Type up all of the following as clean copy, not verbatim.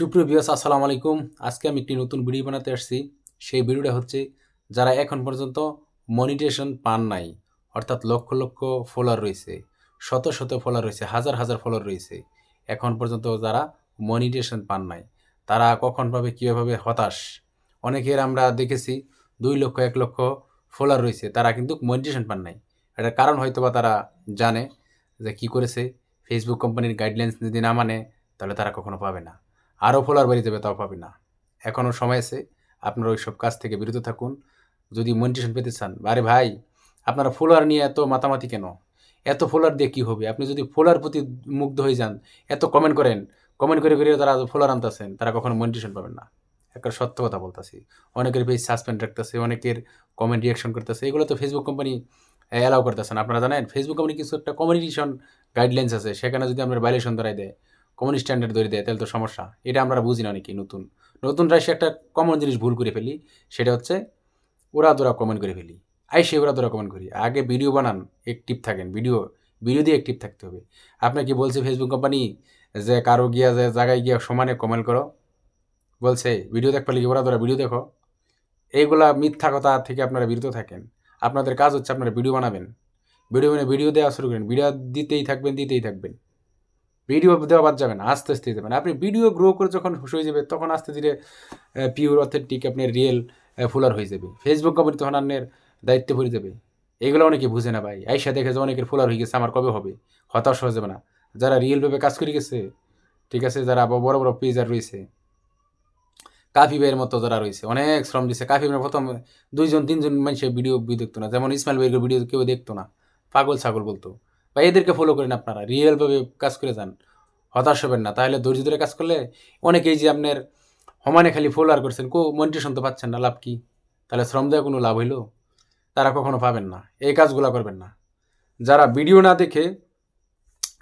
সুপ্রিয় ভিউয়ার্স, আসসালামু আলাইকুম। আজকে আমি একটি নতুন ভিডিও বানাতে আসছি। সেই ভিডিওটা হচ্ছে যারা এখন পর্যন্ত মনিটাইজেশন পান নাই, অর্থাৎ লক্ষ লক্ষ ফলোয়ার রয়েছে, শত শত ফলোয়ার রয়েছে, হাজার হাজার ফলোয়ার রয়েছে, এখন পর্যন্ত যারা মনিটাইজেশন পান নাই, তারা কখন পাবে, কীভাবে পাবে, হতাশ। অনেকের আমরা দেখেছি 2 লক্ষ 1 লক্ষ ফলোয়ার রয়েছে, তারা কিন্তু মনিটাইজেশন পান নাই। এটার কারণ হয়তোবা তারা জানে যে কী করেছে, ফেসবুক কোম্পানির গাইডলাইন্স যদি না মানে তাহলে তারা কখনো পাবে না। আরও ফলোয়ার বেড়ে যাবে, তাও পাবে না। এখনও সময় আছে, আপনারা ওইসব কাজ থেকে বিরত থাকুন যদি মনিটাইজেশন পেতে চান। আরে ভাই, আপনারা ফলোয়ার নিয়ে এত মাতামাতি কেন? এত ফলোয়ার দিয়ে কী হবে? আপনি যদি ফলোয়ার প্রতি মুগ্ধ হয়ে যান, এত কমেন্ট করেন, কমেন্ট করে করে তারা ফলোয়ার আনতেছেন, তারা কখনো মনিটাইজেশন পাবেন না। একটা সত্য কথা বলতেছি। অনেকের পেজ সাসপেন্ড রাখতেছে, অনেকের কমেন্ট রিয়াকশন করতেছে, এগুলো তো ফেসবুক কোম্পানি অ্যালাউ করতেছে না। আপনারা জানেন ফেসবুক কোম্পানি কিছু একটা কমিউনিকেশন গাইডলাইন্স আছে, সেখানে যদি আপনার ভায়োলেশন ধরাই দেয়, কমন স্ট্যান্ডার্ড ধরে দেয়, তাহলে তো সমস্যা। এটা আমরা বুঝি না অনেকেই। নতুনরা এসে একটা কমন জিনিস ভুল করে ফেলি, সেটা হচ্ছে ওরা দোরা কমেন্ট করে ফেলি। আইসে ওরা দোরা কমেন্ট করি। আগে ভিডিও বানান, অ্যাক্টিভ থাকেন, ভিডিও দিয়ে অ্যাক্টিভ থাকতে হবে। আপনার কি বলছে ফেসবুক কোম্পানি যে কারো গিয়া যে জায়গায় গিয়া সমানে কমেন্ট করো? বলছে ভিডিও দেখতে পারলে কি ওরা দোরা ভিডিও দেখো? এইগুলা মিথ্যা কথা থেকে আপনারা বিরত থাকেন। আপনাদের কাজ হচ্ছে আপনারা ভিডিও বানাবেন, ভিডিও দেওয়া শুরু করেন, ভিডিও দিতেই থাকবেন। ভিডিও দেওয়া বাদ যাবে না, আস্তে আস্তে যাবেন। আপনি ভিডিও গ্রো করে যখন হুশ হয়ে যাবে, তখন আস্তে ধীরে পিওর অথেন্টিক আপনার রিয়েল ফুলার হয়ে যাবে। ফেসবুক কোম্পানি তখন আপনার দায়িত্বে পড়ে যাবে। এগুলো অনেকে বুঝে না ভাই। আইসা দেখে যে অনেকের ফুলার হয়ে গেছে, আমার কবে হবে? হতাশ হয়ে যাবে না। যারা রিয়েলভাবে কাজ করে গেছে, ঠিক আছে, যারা বড় বড় পেজার রয়েছে, কাফি ভাইয়ের মতো যারা রয়েছে, অনেক শ্রম দিচ্ছে। কাফি ভাই প্রথম 2-3 জন মানুষের ভিডিও দেখতো না, যেমন ইসমাইল ভাইয়ের ভিডিও কেউ দেখতো না, পাগল ছাগল বলতো। বা এদেরকে ফলো করেন, আপনারা রিয়েলভাবে কাজ করে যান, হতাশ হবেন না। তাহলে ধৈর্য ধরে কাজ করলে অনেকেই যে আপনার সমানে খালি ফলোয়ার করছেন, মনিটাইজেশন তো পাচ্ছেন না, লাভ কি? তাহলে শ্রম দেওয়া কোনো লাভ হইলো? তারা কখনো পাবেন না। এই কাজগুলো করবেন না। যারা ভিডিও না দেখে,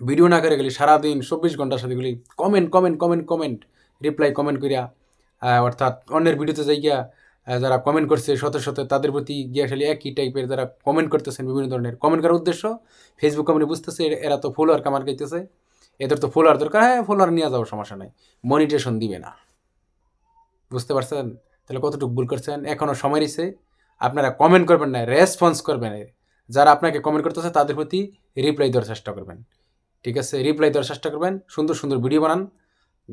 ভিডিও না করে গেলে সারাদিন 24 ঘন্টার সাথে গেলি কমেন্ট রিপ্লাই কমেন্ট করিয়া, অর্থাৎ অন্যের ভিডিওতে যাই গিয়া যারা কমেন্ট করছে শত তাদের প্রতি গিয়া খালি একই টাইপের যারা কমেন্ট করতেছেন, বিভিন্ন ধরনের কমেন্ট করার উদ্দেশ্য, ফেসবুক কোম্পানি বুঝতেছে এরা তো ফলোয়ার কামার গাইতেছে, এদের তো ফলোয়ার দরকার, হ্যাঁ ফলোয়ার নিয়ে যাওয়ার সমস্যা নাই, মনিটেশন দিবে না। বুঝতে পারছেন? তাহলে কতটুকু ভুল করছেন। এখনও সময় রয়েছে। আপনারা কমেন্ট করবেন না, রেসপন্স করবেন। যারা আপনাকে কমেন্ট করতেছে তাদের প্রতি রিপ্লাই দেওয়ার চেষ্টা করবেন, ঠিক আছে? রিপ্লাই দেওয়ার চেষ্টা করবেন, সুন্দর সুন্দর ভিডিও বানান,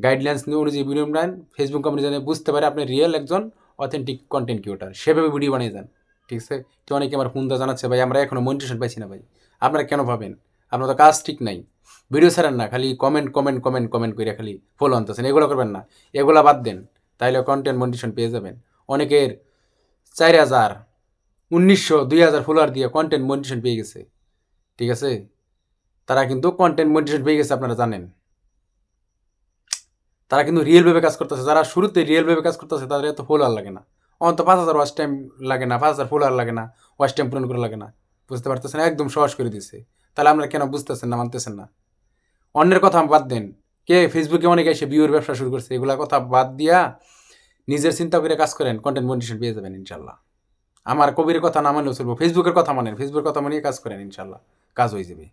গাইডলাইন্স নিয়ে অনুযায়ী ভিডিও বানান। ফেসবুক কোম্পানি যেন বুঝতে পারে আপনি রিয়েল একজন অথেন্টিক কন্টেন্ট ক্রিয়েটর, সেভাবে ভিডিও বানিয়ে যান, ঠিক আছে? তো অনেকে আমার ফোন দা জানাচ্ছে, ভাই আমরা এখনও মনিটেশন পাইছি না। ভাই আপনারা কেন পাবেন? আপনার তো কাজ ঠিক নাই, ভিডিও ছাড়েন না, খালি কমেন্ট করে খালি ফলো আনতেছেন। এগুলো করবেন না, এগুলো বাদ দেন, তাইলে কন্টেন্ট মনিটেশন পেয়ে যাবেন। অনেকের 4000, 1900, 2000 ফলোয়ার দিয়ে কন্টেন্ট মনিটেশন পেয়ে গেছে, ঠিক আছে? তারা কিন্তু কন্টেন্ট মনিটেশন পেয়ে গেছে, আপনারা জানেন। তারা কিন্তু রিয়েলভাবে কাজ করতেছে। যারা শুরুতে রিয়েলভাবে কাজ করতেছে তাদের এত ফলোয়ার লাগে না, অন্তত 5000 ওয়াচ টাইম লাগে না, 5000 ফলোয়ার লাগে না, ওয়াচ টাইম পূরণ করে লাগে না। বুঝতে পারতেছেন? একদম সহজ করে দিচ্ছে। তাহলে আমরা কেন বুঝতেছেন না, মানতেছেন না? অন্যের কথা বাদ দেন, কে ফেসবুকে অনেকে এসে ভিউর ব্যবসা শুরু করছে, এগুলা কথা বাদ দিয়া নিজের চিন্তা করে কাজ করেন, কন্টেন্ট মনিটেশন পেয়ে যাবেন ইনশাল্লাহ। আমার কবির কথা না মানলেও চলবো, ফেসবুকের কথা মানেন, ফেসবুকের কথা মানিয়ে কাজ করেন, ইনশাল্লাহ কাজ হয়ে যাবে।